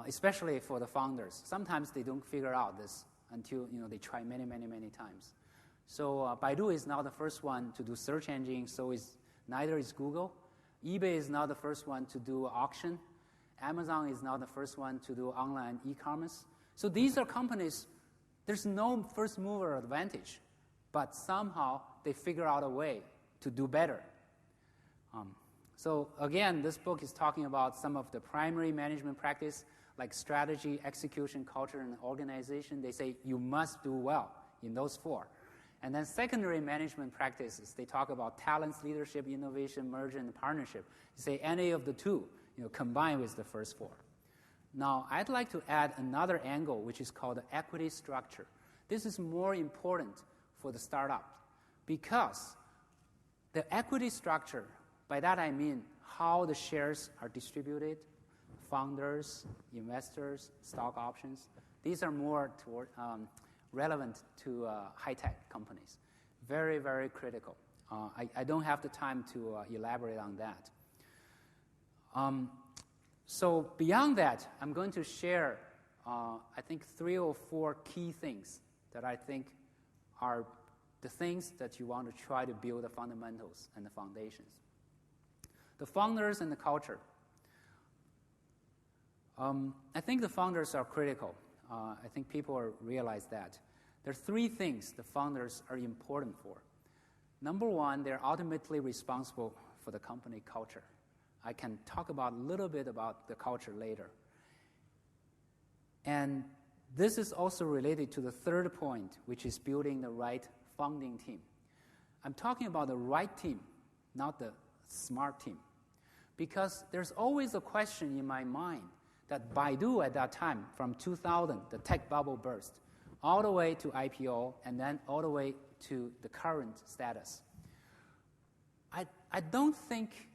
especially for the founders. Sometimes they don't figure out this until they try many, many, many times. So Baidu is not the first one to do search engine, so neither is Google. eBay is not the first one to do auction. Amazon is not the first one to do online e-commerce. So these are companies, there's no first mover advantage, but somehow they figure out a way to do better. So again, this book is talking about some of the primary management practice, like strategy, execution, culture, and organization. They say you must do well in those four. And then secondary management practices, they talk about talents, leadership, innovation, merger, and partnership. They say any of the two, combined with the first four. Now, I'd like to add another angle, which is called the equity structure. This is more important for the startup because the equity structure, by that I mean how the shares are distributed, founders, investors, stock options. These are more relevant to high-tech companies. Very, very critical. I don't have the time to elaborate on that. So beyond that, I'm going to share, I think, 3 or 4 key things that I think are the things that you want to try to build the fundamentals and the foundations. The founders and the culture. I think the founders are critical. I think people realize that. There are 3 things the founders are important for. Number 1, they're ultimately responsible for the company culture. I can talk a little bit about the culture later. And this is also related to the third point, which is building the right founding team. I'm talking about the right team, not the smart team. Because there's always a question in my mind that Baidu at that time, from 2000, the tech bubble burst, all the way to IPO, and then all the way to the current status. I don't think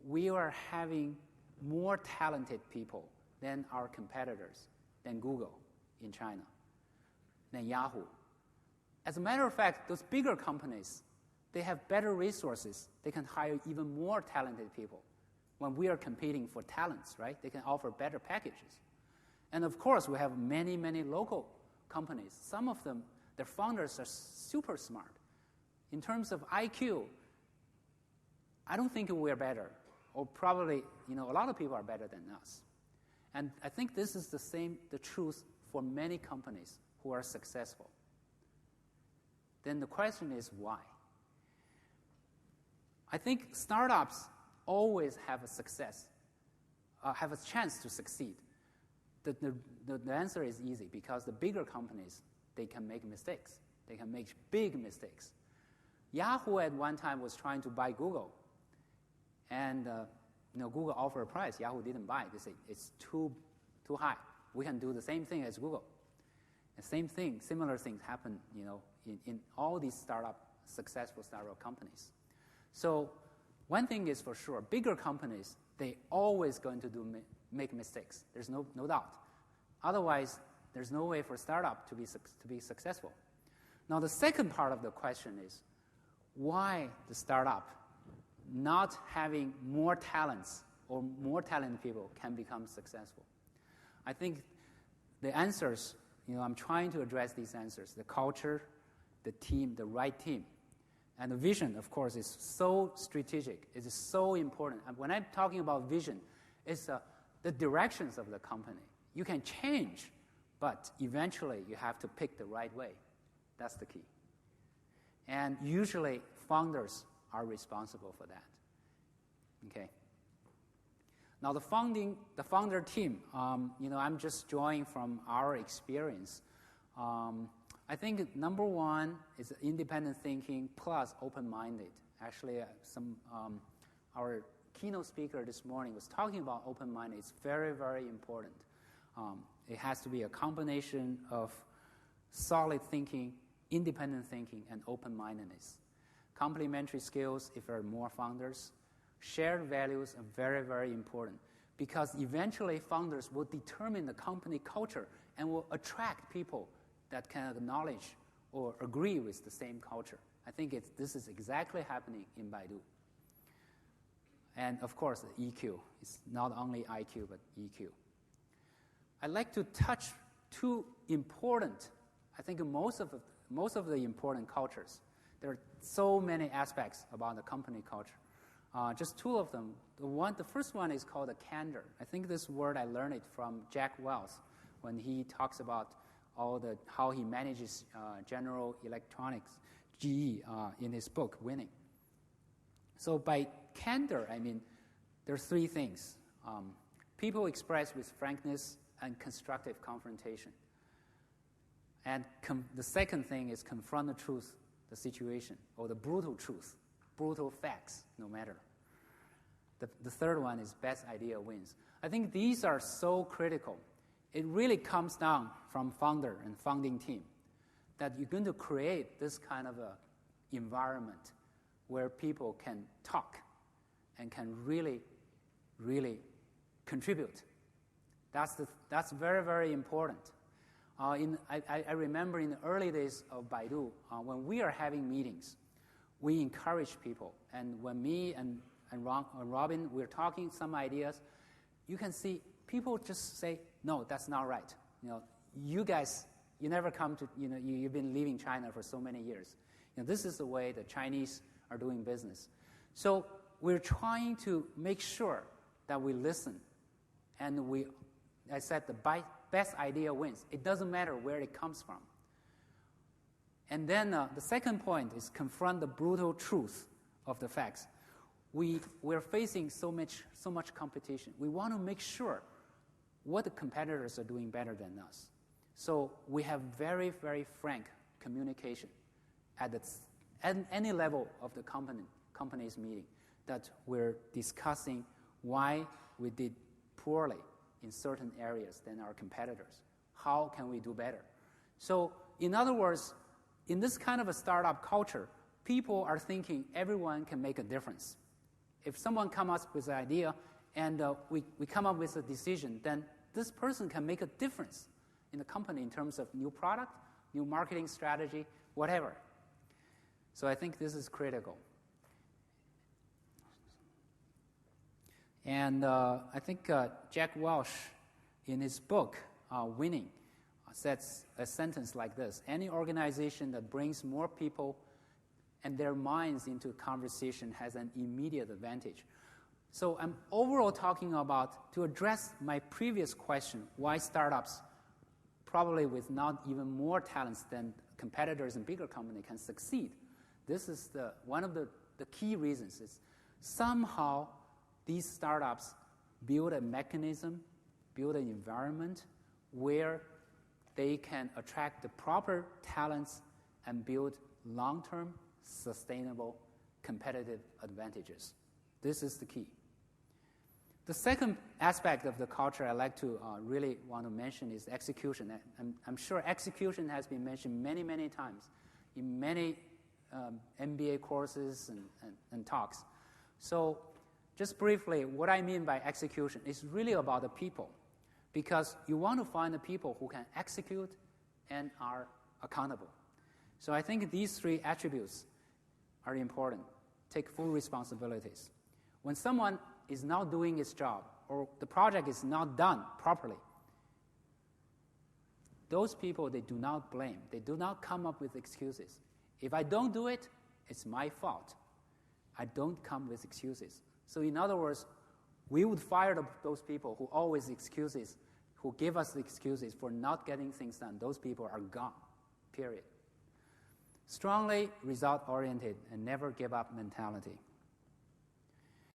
we are having more talented people than our competitors, than Google in China, than Yahoo. As a matter of fact, those bigger companies, they have better resources. They can hire even more talented people. When we are competing for talents, right? They can offer better packages. And of course, we have many, many local companies. Some of them, their founders are super smart. In terms of IQ, I don't think we're better. Or probably, a lot of people are better than us. And I think this is the truth for many companies who are successful. Then the question is why? I think startups always have have a chance to succeed. The answer is easy because the bigger companies, they can make mistakes. They can make big mistakes. Yahoo at one time was trying to buy Google. And Google offered a price. Yahoo didn't buy it. They say it's too high. We can do the same thing as Google. And similar things happen, in all these successful startup companies. So one thing is for sure, bigger companies, they always going to make mistakes. There's no doubt. Otherwise, there's no way for startup to be successful. Now, the second part of the question is why the startup not having more talents or more talented people can become successful. I think the answers, I'm trying to address these answers. The culture, the team, the right team. And the vision, of course, is so strategic. It is so important. And when I'm talking about vision, it's the directions of the company. You can change, but eventually you have to pick the right way. That's the key. And usually founders are responsible for that. Okay. Now the founder team, I'm just drawing from our experience. I think number 1 is independent thinking plus open-minded. Actually, our keynote speaker this morning was talking about open-minded. It's very, very important. It has to be a combination of solid thinking, independent thinking, and open-mindedness. Complementary skills if there are more founders. Shared values are very, very important because eventually founders will determine the company culture and will attract people that can acknowledge or agree with the same culture. I think this is exactly happening in Baidu. And of course, the EQ. It's not only IQ, but EQ. I'd like to touch two important, I think most of the important cultures. There are so many aspects about the company culture. Just two of them. The first one is called a candor. I think this word I learned it from Jack Welch when he talks about how he manages General Electronics, GE, in his book, Winning. So by candor, I mean there are three things. People express with frankness and constructive confrontation. And the second thing is confront the truth, the situation, or the brutal truth, brutal facts, no matter. The third one is best idea wins. I think these are so critical. It really comes down from founder and founding team that you're going to create this kind of a environment where people can talk and can really, really contribute. That's very, very important. I remember in the early days of Baidu, when we are having meetings, we encourage people. And when me and Robin, we're talking some ideas, you can see people just say, no, that's not right. You guys, you never come to, you've been leaving China for so many years. This is the way the Chinese are doing business. So we're trying to make sure that we listen. And I said the best idea wins. It doesn't matter where it comes from. And then the second point is confront the brutal truth of the facts. We're facing so much competition. We want to make sure what the competitors are doing better than us. So we have very, very frank communication at any level of the company's meeting that we're discussing why we did poorly in certain areas than our competitors. How can we do better? So in other words, in this kind of a startup culture, people are thinking everyone can make a difference. If someone comes up with an idea and we come up with a decision, then this person can make a difference in the company in terms of new product, new marketing strategy, whatever. So I think this is critical. And I think Jack Welch, in his book, Winning, says a sentence like this: any organization that brings more people and their minds into conversation has an immediate advantage. So I'm overall talking about, to address my previous question, why startups, probably with not even more talents than competitors and bigger companies, can succeed. This is one of the key reasons is somehow these startups build a mechanism, build an environment where they can attract the proper talents and build long-term, sustainable, competitive advantages. This is the key. The second aspect of the culture I like to really want to mention is execution. I'm sure execution has been mentioned many, many times in many MBA courses and talks. So just briefly, what I mean by execution is really about the people, because you want to find the people who can execute and are accountable. So I think these three attributes are important. Take full responsibilities. When someone is not doing its job or the project is not done properly, those people, they do not blame. They do not come up with excuses. If I don't do it, it's my fault. I don't come with excuses. So in other words, we would fire those people who always excuses, who give us the excuses for not getting things done. Those people are gone, period. Strongly result-oriented and never give up mentality.